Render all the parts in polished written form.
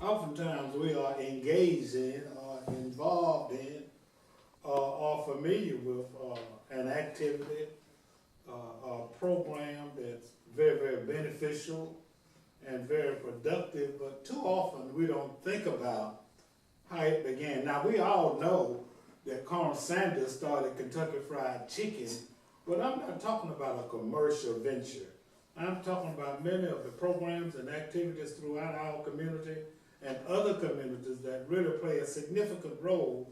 oftentimes we are engaged in or involved in or familiar with an activity, a program that's very, very beneficial and very productive, but too often we don't think about how it began. Now, we all know that Colonel Sanders started Kentucky Fried Chicken, but I'm not talking about a commercial venture. I'm talking about many of the programs and activities throughout our community and other communities that really play a significant role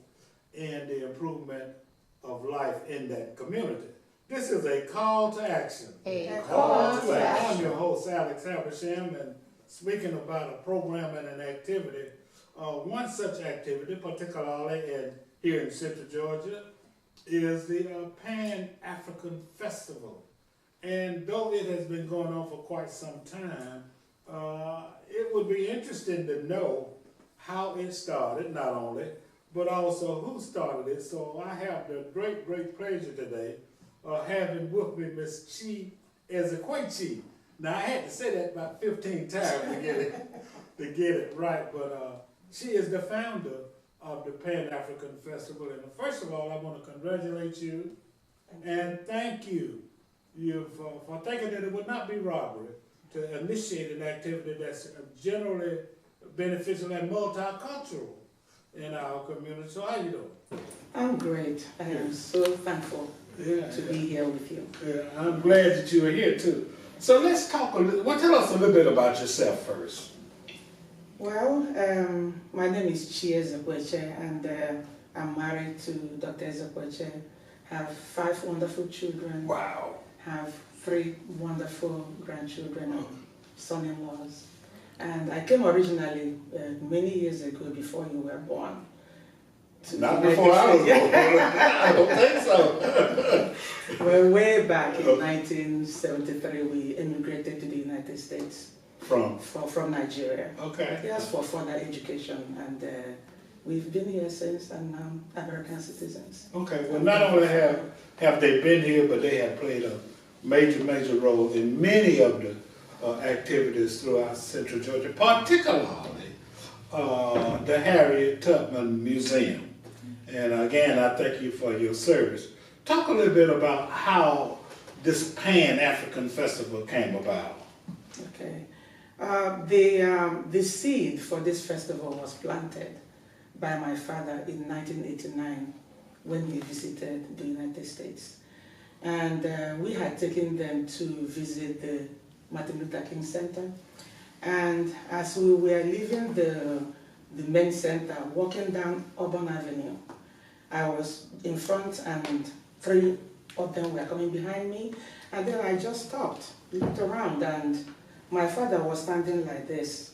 in the improvement of life in that community. This is a call to action. A call to action. I'm your host, Alex Habersham, and speaking about a program and an activity, one such activity, particularly here in Central Georgia, is the Pan-African-Festival. And though it has been going on for quite some time, it would be interesting to know how it started, not only, but also who started it. So I have the great, great pleasure today of having with me Miss Ezekweuche. Now I had to say that about 15 times to get it right, but she is the founder of the Pan-African-Festival. And first of all, I want to congratulate you and thank you for thinking that it would not be robbery to initiate an activity that's generally beneficial and multicultural in our community. So how you doing? I'm great. I am so thankful to be here with you. Yeah, I'm glad that you are here too. So let's talk tell us a little bit about yourself first. Well, my name is Ezekweuche, and I'm married to Dr. Ezekweuche. Have 5 wonderful children. Wow. Have 3 wonderful grandchildren and son-in-laws. And I came originally many years ago before you were born. Not before I was born. I don't think so. Well, way back in 1973, we immigrated to the United States. From Nigeria. Okay. Yes, for further education, and we've been here since, and American citizens. Okay. Well, not only have they been here, but they have played a major role in many of the activities throughout Central Georgia, particularly the Harriet Tubman Museum. And again, I thank you for your service. Talk a little bit about how this Pan-African Festival came about. Okay. The seed for this festival was planted by my father in 1989 when he visited the United States. And we had taken them to visit the Martin Luther King Center. And as we were leaving the main center, walking down Auburn Avenue, I was in front and 3 of them were coming behind me. And then I just stopped, looked around, and my father was standing like this,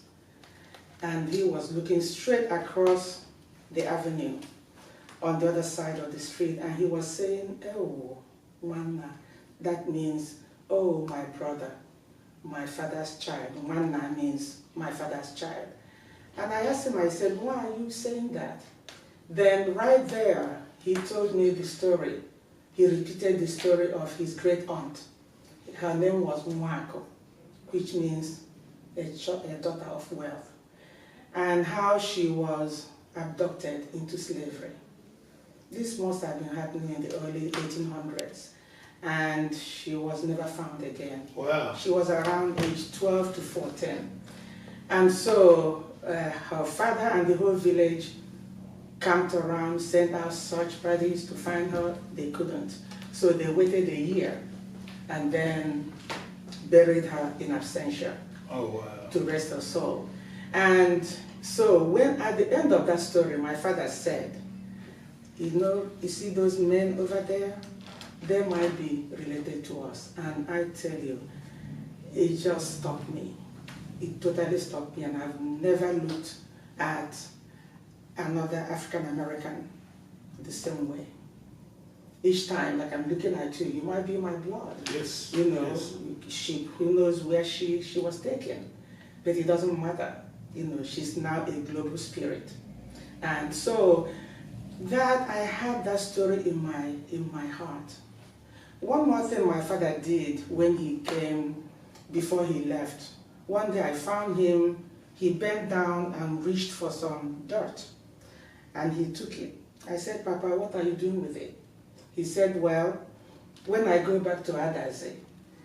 and he was looking straight across the avenue on the other side of the street, and he was saying, "Oh, Manna," that means, "Oh, my brother, my father's child." Manna means my father's child. And I asked him, I said, "Why are you saying that?" Then right there, he told me the story. He repeated the story of his great aunt. Her name was Mwako, which means a daughter of wealth, and how she was abducted into slavery. This must have been happening in the early 1800s, and she was never found again. Wow. She was around age 12 to 14. And so her father and the whole village camped around, sent out search parties to find her. They couldn't. So they waited a year and then buried her in absentia. Oh, wow. To rest her soul. And so when at the end of that story, my father said, "You see those men over there? They might be related to us." And I tell you, it just stopped me. It totally stopped me, and I've never looked at another African American the same way. Each time, like I'm looking at you, you might be my blood. Yes. Yes. Who knows where she was taken, but it doesn't matter. She's now a global spirit. And so that I have that story in my heart. One more thing my father did when he came, before he left. One day I found him he bent down and reached for some dirt, and he took it. I said, Papa, what are you doing with it? He said, well, when I go back to Adaze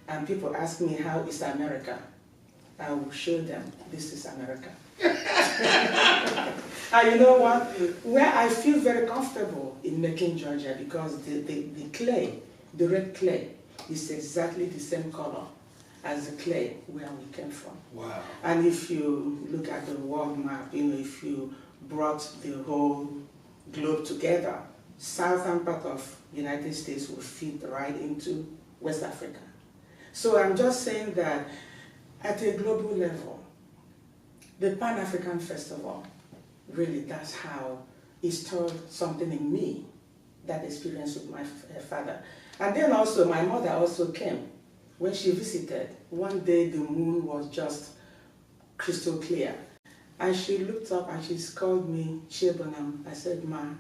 and people ask me how is America, I will show them this is America. And you know what? Where I feel very comfortable in making Georgia, because the clay, the red clay, is exactly the same color as the clay where we came from. Wow. And if you look at the world map, if you brought the whole globe together, southern part of the United States will fit right into West Africa. So I'm just saying that at a global level, the Pan-African Festival, really that's how it stirred something in me, that experience with my father. And then also my mother also came. When she visited, one day the moon was just crystal clear. And she looked up and she called me Chebonam. I said, Ma.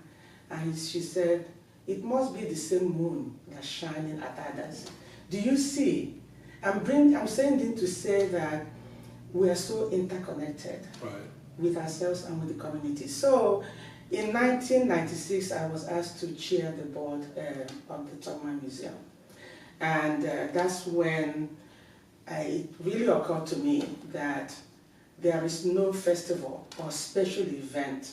And she said, it must be the same moon that's shining at others. Do you see? I'm saying this to say that we are so interconnected with ourselves and with the community. So in 1996, I was asked to chair the board of the Tubman Museum. And that's when it really occurred to me that there is no festival or special event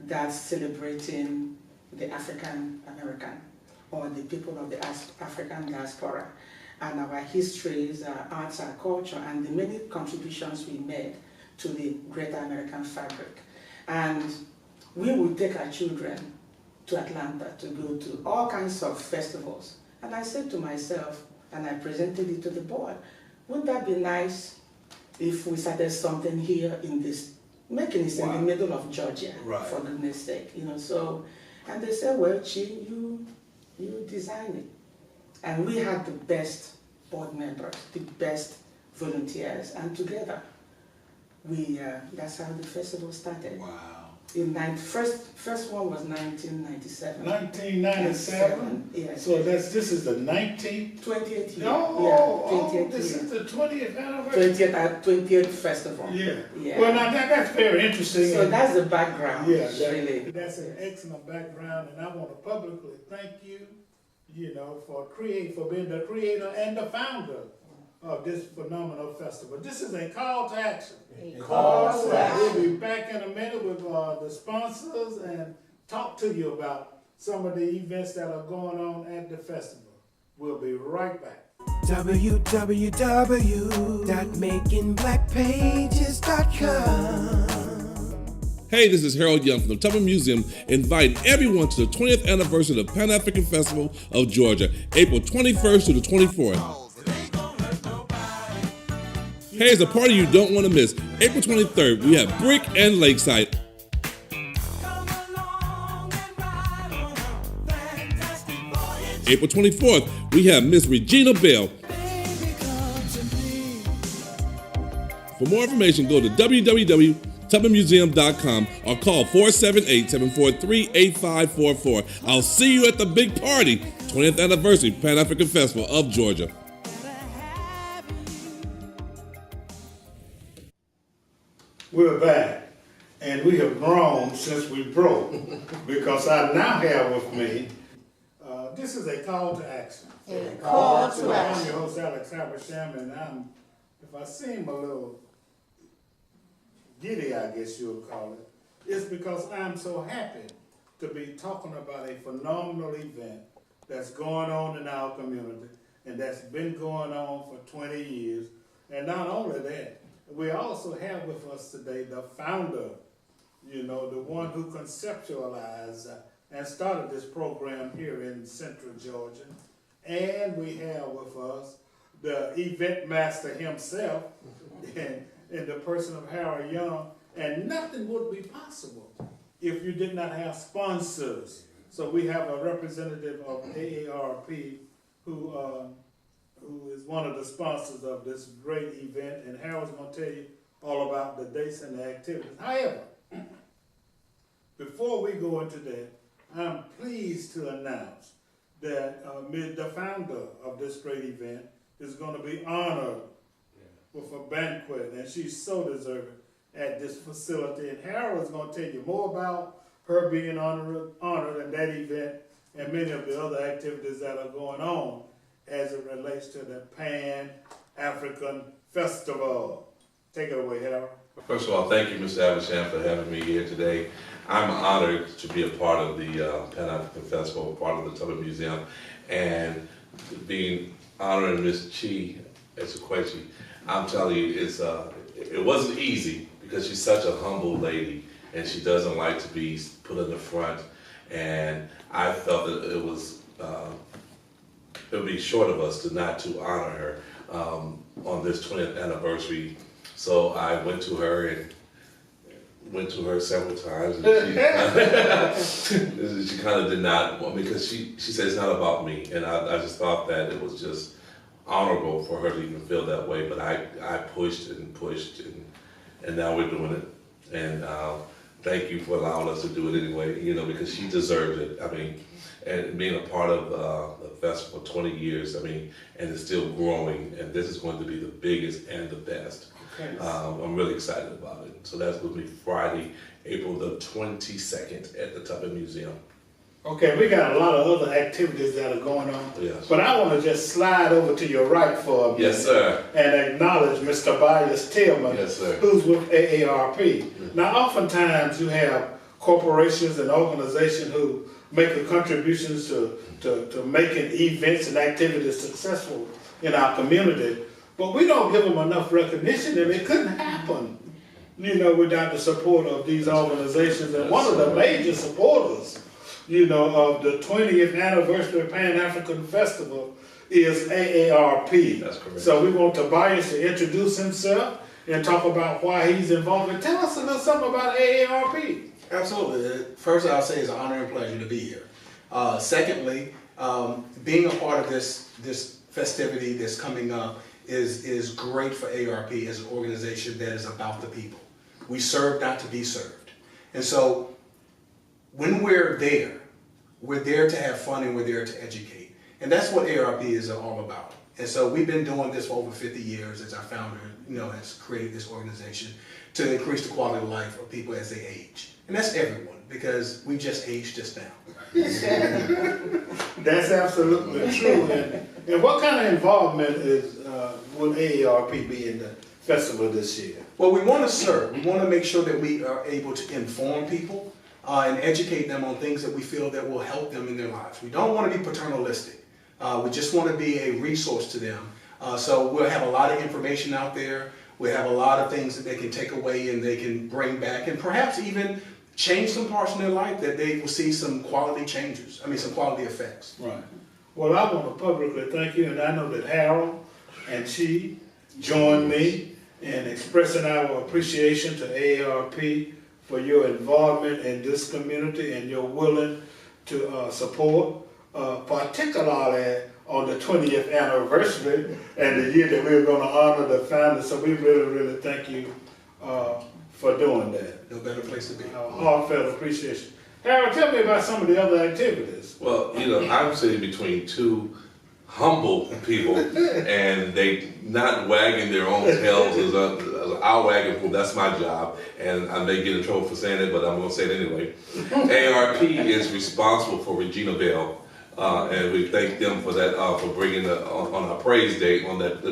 that's celebrating the African American or the people of the African diaspora and our histories, our arts, our culture, and the many contributions we made to the greater American fabric. And we would take our children to Atlanta to go to all kinds of festivals. And I said to myself, and I presented it to the board, wouldn't that be nice if we started something here in this, making it in the middle of Georgia, for goodness sake, so, and they said, well, Chi, you design it. And we had the best board members, the best volunteers, and together, that's how the festival started. Wow. First one was 1997. 1997? Yes. So this is the 19th? 20th year. Oh, 20th this year. is the 20th anniversary? 20th festival. Yeah. Well, now that's very interesting. So that's the background. Yeah, really. That's an excellent background, and I want to publicly thank you, for being the creator and the founder of this phenomenal festival. This is a call to action. A call to action. We'll be back in a minute with the sponsors and talk to you about some of the events that are going on at the festival. We'll be right back. www.makingblackpages.com. Hey, this is Harold Young from the Tubman Museum, inviting everyone to the 20th anniversary of the Pan-African Festival of Georgia, April 21st to the 24th. Hey, it's a party you don't want to miss. April 23rd, we have Brick and Lakeside. April 24th, we have Miss Regina Bell. For more information, go to www.tubmanmuseum.com or call 478-743-8544. I'll see you at the big party, 20th anniversary Pan-African Festival of Georgia. We're back, and we have grown since we broke, because I now have with me, this is a call to action. A call to I'm action. your host, Alex Habersham, and if I seem a little giddy, I guess you'll call it, it's because I'm so happy to be talking about a phenomenal event that's going on in our community, and that's been going on for 20 years. And not only that, we also have with us today the founder, the one who conceptualized and started this program here in Central Georgia. And we have with us the event master himself in the person of Harold Young. And nothing would be possible if you did not have sponsors. So we have a representative of AARP who is one of the sponsors of this great event, and Harold's going to tell you all about the dates and the activities. However, before we go into that, I'm pleased to announce that the founder of this great event is going to be honored with a banquet, and she's so deserving. at this facility. And Harold is going to tell you more about her being honored in that event and many of the other activities that are going on as it relates to the Pan-African Festival. Take it away, Harold. First of all, thank you, Mr. Habersham, for having me here today. I'm honored to be a part of the Pan-African Festival, part of the Tubman Museum, and being honoring Miss Ezekweuche. I'm telling you, it wasn't easy because she's such a humble lady and she doesn't like to be put in the front. And I felt that it would be short of us to honor her on this 20th anniversary. So I went to her several times, and she kind of did not want me, because she said it's not about me, and I just thought that it was just honorable for her to even feel that way. But I pushed and pushed, and now we're doing it. And thank you for allowing us to do it anyway, because she deserved it. I mean, and being a part of the festival for 20 years, I mean, and it's still growing, and this is going to be the biggest and the best. Okay. I'm really excited about it. So that's going to be Friday, April the 22nd at the Tubman Museum. Okay, we got a lot of other activities that are going on. Yes. But I want to just slide over to your right for a minute. Yes, sir. And acknowledge Mr. Tobias Tillmon, yes, sir, who's with AARP. Mm-hmm. Now, oftentimes you have corporations and organizations who make contributions to making events and activities successful in our community, but we don't give them enough recognition, and it couldn't happen, without the support of these organizations. And one of the major supporters, of the 20th anniversary of Pan-African Festival is AARP. That's correct. So we want Tobias to introduce himself and talk about why he's involved. And tell us a little something about AARP. Absolutely. First, I'll say it's an honor and pleasure to be here. Secondly, being a part of this festivity that's coming up is great for AARP as an organization that is about the people. We serve not to be served. And so when we're there to have fun, and we're there to educate. And that's what AARP is all about. And so we've been doing this for over 50 years as our founder, has created this organization to increase the quality of life of people as they age. And that's everyone, because we just aged just now. That's absolutely true. And what kind of involvement will AARP be in the festival this year? Well, we want to serve. We want to make sure that we are able to inform people and educate them on things that we feel that will help them in their lives. We don't want to be paternalistic. We just want to be a resource to them. So we'll have a lot of information out there. We'll have a lot of things that they can take away and they can bring back, and perhaps even change some parts in their life that they will see some quality changes. Some quality effects. Right. Well, I want to publicly thank you, and I know that Harold and she joined me in expressing our appreciation to AARP for your involvement in this community and your willing to support, particularly on the 20th anniversary and the year that we're going to honor the founder. So we really, really thank you for doing that. No better place to be. Heartfelt appreciation. Harold, tell me about some of the other activities. Well, I'm sitting between two humble people, and they not wagging their own tails as our wagging pool. That's my job, and I may get in trouble for saying it, but I'm going to say it anyway. AARP is responsible for Regina Bell, and we thank them for that, for bringing on our praise day on that.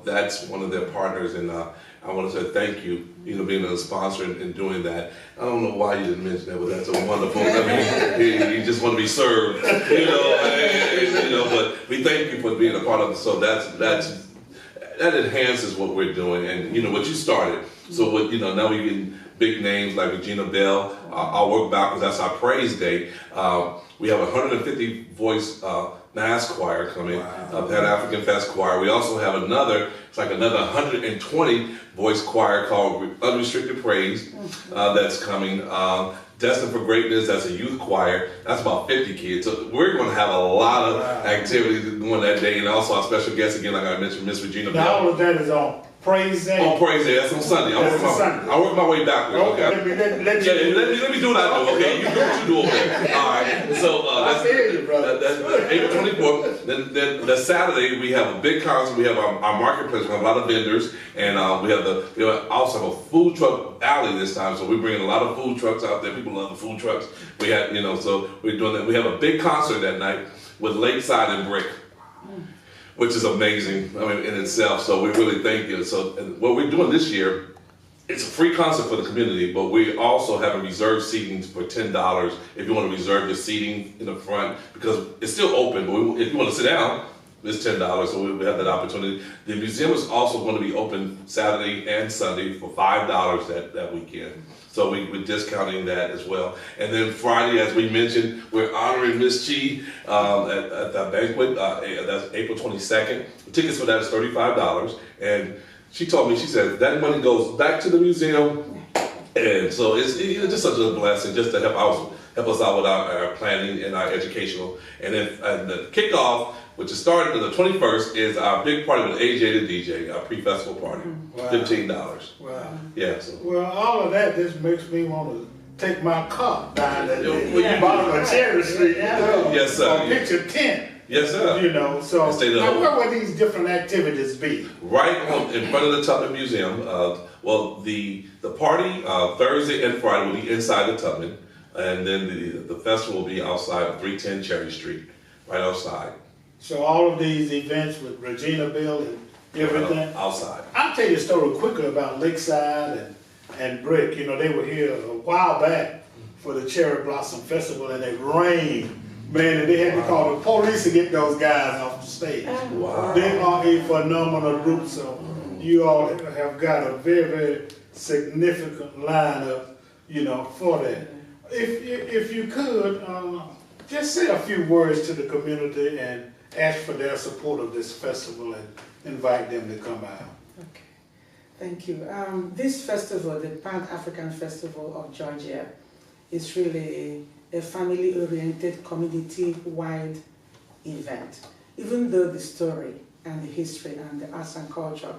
That's one of their partners, and I want to say thank you, being a sponsor and doing that. I don't know why you didn't mention that, but that's a wonderful. You just want to be served, But we thank you for being a part of it. So that enhances what we're doing, and what you started. So now we're getting big names like Regina Bell. I'll work backwards. That's our praise day. We have a 150 voice mass choir coming, Pan-African Fest choir. We also have another 120 voice choir called Unrestricted Praise that's coming. Destined for Greatness, that's a youth choir. That's about 50 kids. So we're going to have a lot of activities going that day, and also our special guest again, like I mentioned, Miss Regina Bell. Now all of that is on Praise Day. On Praise Day, that's on Sunday. I work my way backwards. Okay, let me let me do what I do, okay? You do what you do over there. All right. So I feel you, brother. that's April 24th. Then the Saturday we have a big concert. We have our marketplace. We have a lot of vendors, and we also have a food truck alley this time. So we're bringing a lot of food trucks out there. People love the food trucks. We have so we're doing that. We have a big concert that night with Lakeside and Brick, which is amazing, in itself. So we really thank you. So what we're doing this year, it's a free concert for the community, but we also have a reserved seating for $10 if you want to reserve your seating in the front, because it's still open, but if you want to sit down, it's $10, so we have that opportunity. The museum is also going to be open Saturday and Sunday for $5 that weekend. So we're discounting that as well. And then Friday, as we mentioned, we're honoring Miss Chi at the banquet. That's April 22nd. The tickets for that is $35. And she told me, she said, that money goes back to the museum. And so it's just such a blessing just to help us out with our planning and our educational. And then the kickoff, which is starting on the 21st, is our big party with AJ the DJ, our pre-festival party. Wow. $15. Wow. Yeah. So. Well, all of that just makes me want to take my car down at Yeah. the bottom of Cherry Street. Yes, sir. Or picture 10. Yes, sir. So now where would these different activities be? Right in front of the Tubman Museum. The party Thursday and Friday will be inside the Tubman, and then the festival will be outside of 310 Cherry Street, right outside. So all of these events with Regina Bill and everything? Outside. I'll tell you a story quickly about Lakeside and Brick. They were here a while back for the Cherry Blossom Festival, and it rained. Man, and they had to call the police to get those guys off the stage. Wow. They are a phenomenal group, so you all have got a very, very significant lineup, for that. If you could, just say a few words to the community and ask for their support of this festival and invite them to come out. Okay, thank you. This festival, the Pan-African Festival of Georgia, is really a family-oriented, community-wide event. Even though the story and the history and the arts and culture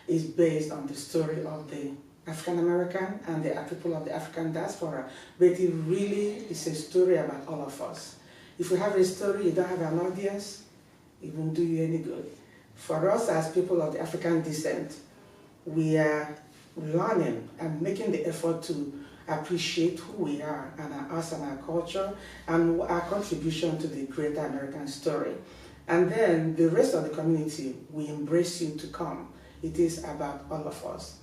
is based on the story of the African American and the people of the African diaspora, but it really is a story about all of us. If you have a story, you don't have an audience, it won't do you any good. For us as people of the African descent, we are learning and making the effort to appreciate who we are and our arts and our culture and our contribution to the greater American story. And then the rest of the community, we embrace you to come. It is about all of us.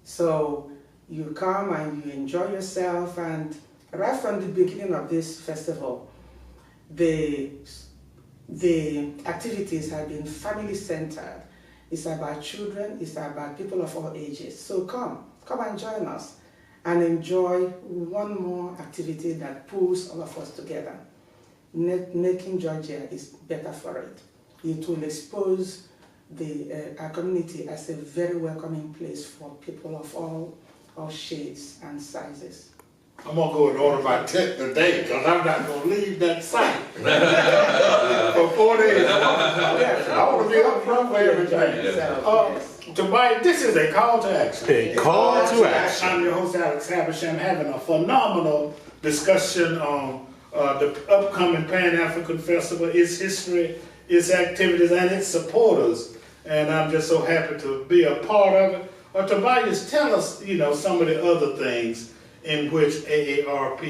So you come and you enjoy yourself, and right from the beginning of this festival, the activities have been family-centered. It's about children, it's about people of all ages. So come and join us and enjoy one more activity that pulls all of us together. Making Georgia is better for it. It will expose our community as a very welcoming place for people of all shades and sizes. I'm going to go and order my tent today because I'm not going to leave that site for 4 days. I want to be up front for everything. Tobias, this is a call to action. A call to action. I'm your host, Alex Habersham, having a phenomenal discussion on the upcoming Pan-African Festival, its history, its activities, and its supporters. And I'm just so happy to be a part of it. Tobias, tell us, some of the other things in which AARP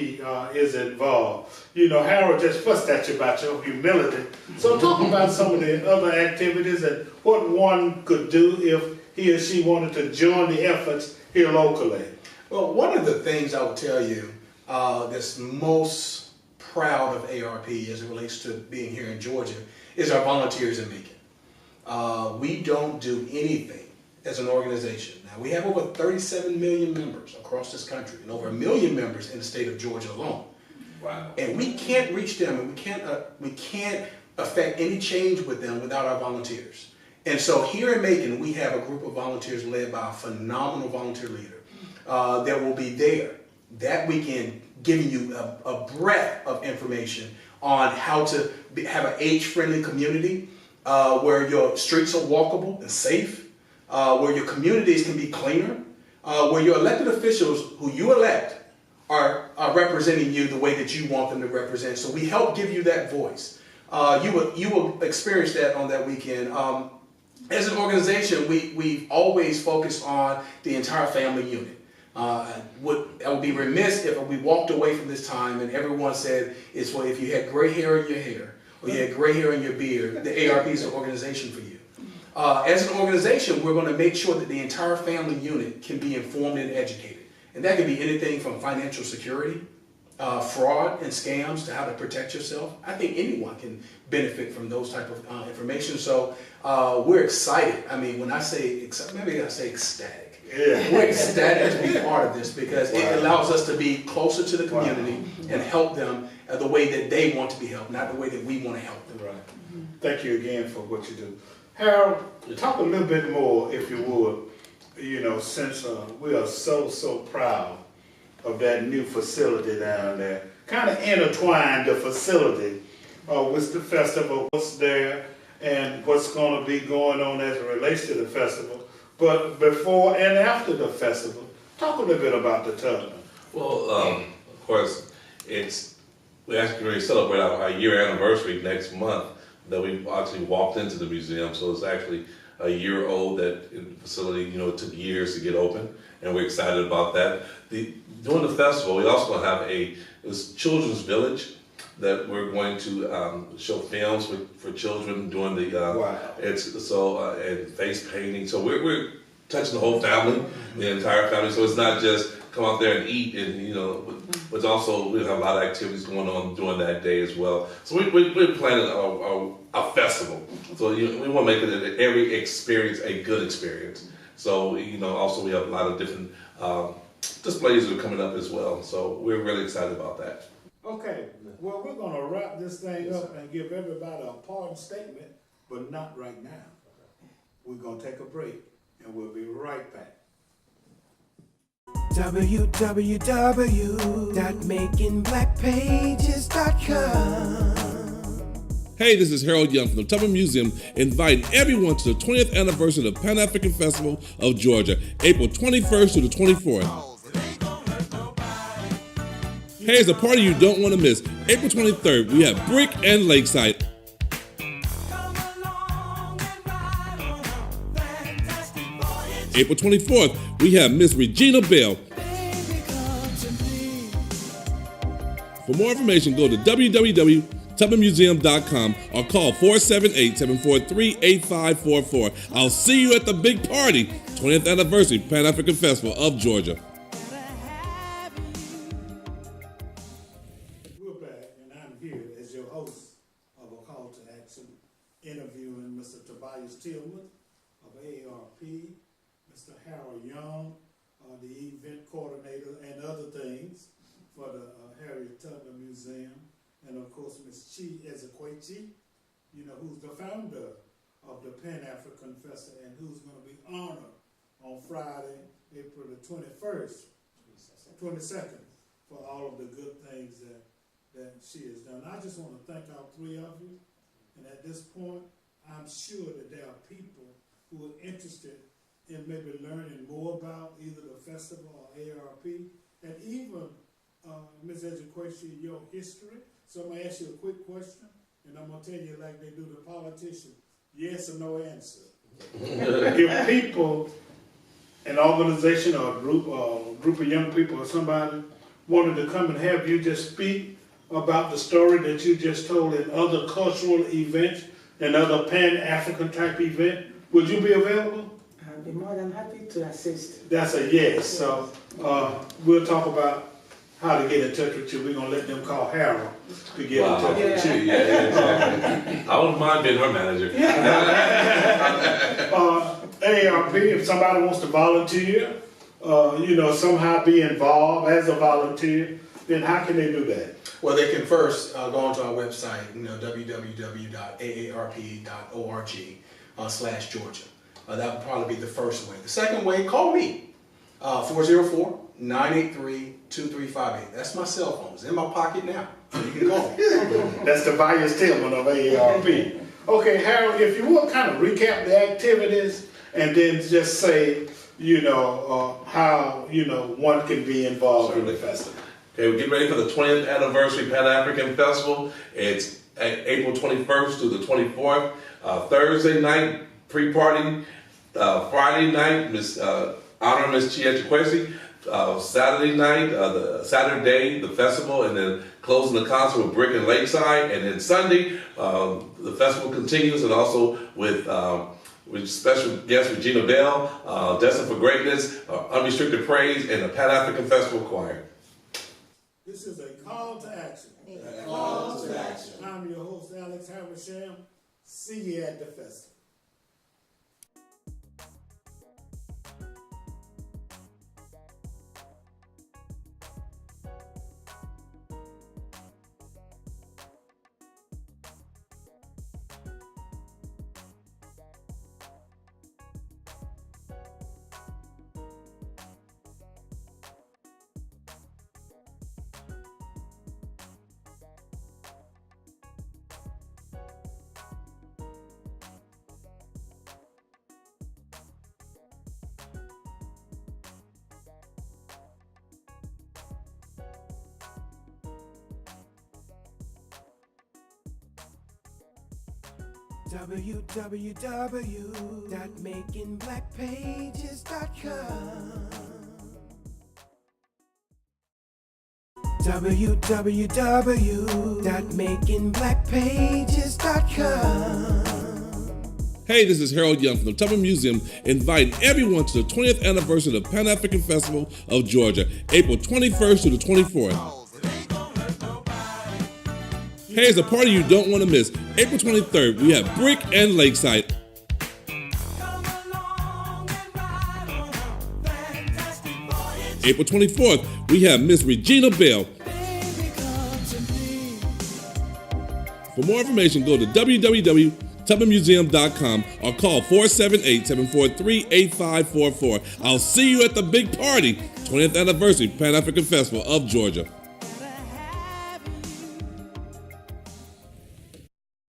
is involved. Harold just fussed at you about your humility. So talk about some of the other activities and what one could do if he or she wanted to join the efforts here locally. Well, one of the things I would tell you that's most proud of AARP as it relates to being here in Georgia is our volunteers in Macon. We don't do anything as an organization. Now, we have over 37 million members across this country and over 1 million members in the state of Georgia alone. Wow. And we can't reach them, and we can't affect any change with them without our volunteers. And so here in Macon, we have a group of volunteers led by a phenomenal volunteer leader that will be there that weekend giving you a breadth of information on how to have an age-friendly community where your streets are walkable and safe, where your communities can be cleaner, where your elected officials who you elect are representing you the way that you want them to represent. So we help give you that voice. You will experience that on that weekend. As an organization, we've always focused on the entire family unit. I would be remiss if we walked away from this time and everyone said, well, if you had gray hair in your hair, or you had gray hair in your beard, the AARP is an organization for you. As an organization, we're going to make sure that the entire family unit can be informed and educated. And that can be anything from financial security, fraud and scams, to how to protect yourself. I think anyone can benefit from those type of information. So we're excited. I mean, when I say maybe I say ecstatic. Yeah. We're ecstatic to be part of this because it allows us to be closer to the community and help them the way that they want to be helped, not the way that we want to help them. Right. Thank you again for what you do. Harold, talk a little bit more, if you would, you know, since we are so proud of that new facility down there. Kind of intertwined the facility with the festival, what's there, and what's going to be going on as it relates to the festival. But before and after the festival, talk a little bit about the Tubman. Well, of course, we actually going to celebrate our year anniversary next month that we actually walked into the museum. So it's actually a year old that in the facility, you know, it took years to get open, and we're excited about that. During the festival, we also have it was Children's Village that we're going to show films for children doing the and face painting. So we're touching the whole family, the entire family. So it's not just come out there and eat, and you know, but also we have a lot of activities going on during that day as well. So we're planning a festival. So we want to make it every experience a good experience. So you know, also we have a lot of different displays that are coming up as well. So we're really excited about that. Okay, well, we're going to wrap this thing up and give everybody a pardon statement, but not right now. We're going to take a break, and we'll be right back. www.makingblackpages.com. Hey, this is Harold Young from the Tubman Museum, inviting everyone to the 20th anniversary of the Pan-African Festival of Georgia, April 21st to the 24th. Hey, it's a party you don't want to miss. April 23rd, we have Brick and Lakeside. April 24th, we have Miss Regina Bell. For more information, go to www.tubmanmuseum.com or call 478-743-8544. I'll see you at the big party, 20th anniversary Pan-African Festival of Georgia. Interviewing Mr. Tobias Tillmon of AARP, Mr. Harold Young, the event coordinator and other things for the Harriet Tubman Museum, and of course Ms. Ezekweuche, you know, who's the founder of the Pan-African-Festival and who's going to be honored on Friday, April the 22nd, for all of the good things that she has done. I just want to thank all three of you. And at this point, I'm sure that there are people who are interested in maybe learning more about either the festival or AARP, and even, Ms. Ezekweuche, your history. So I'm going to ask you a quick question, and I'm going to tell you like they do the politician, yes or no answer. If people, an organization or a group of young people or somebody wanted to come and have you just speak about the story that you just told in other cultural events and other Pan-African type event, would you be available? I'd be more than happy to assist. That's a yes. So we'll talk about how to get in touch with you. We're going to let them call Harold to get in touch with you. Yeah. I wouldn't mind being her manager. AARP, if somebody wants to volunteer, you know, somehow be involved as a volunteer, then how can they do that? Well, they can first go onto our website, you know, www.aarp.org/Georgia. That would probably be the first way. The second way, call me, 404-983-2358. That's my cell phone. It's in my pocket now. So you can call me. That's Tobias Tillmon of AARP. Okay, Harold, if you will kind of recap the activities and then just say, how, one can be involved in the festival. Okay, we're getting ready for the 20th anniversary Pan-African Festival. It's April 21st to the 24th. Thursday night, pre-party. Friday night, honor Miss Ezekweuche. Saturday night, Saturday, the festival, and then closing the concert with Brick and Lakeside. And then Sunday, the festival continues, and also with special guest Regina Bell, Destined for Greatness, Unrestricted Praise, and the Pan-African Festival Choir. This is a call to action. A call to action. I'm your host, Alex Habersham. See you at the festival. www.makingblackpages.com www.makingblackpages.com. Hey, this is Harold Young from the Tubman Museum, inviting everyone to the 20th anniversary of the Pan-African Festival of Georgia, April 21st to the 24th. Hey, it's a party you don't want to miss. April 23rd, we have Brick and Lakeside. April 24th, we have Miss Regina Bell. For more information, go to www.tubmanmuseum.com or call 478-743-8544. I'll see you at the big party, 20th anniversary Pan-African Festival of Georgia.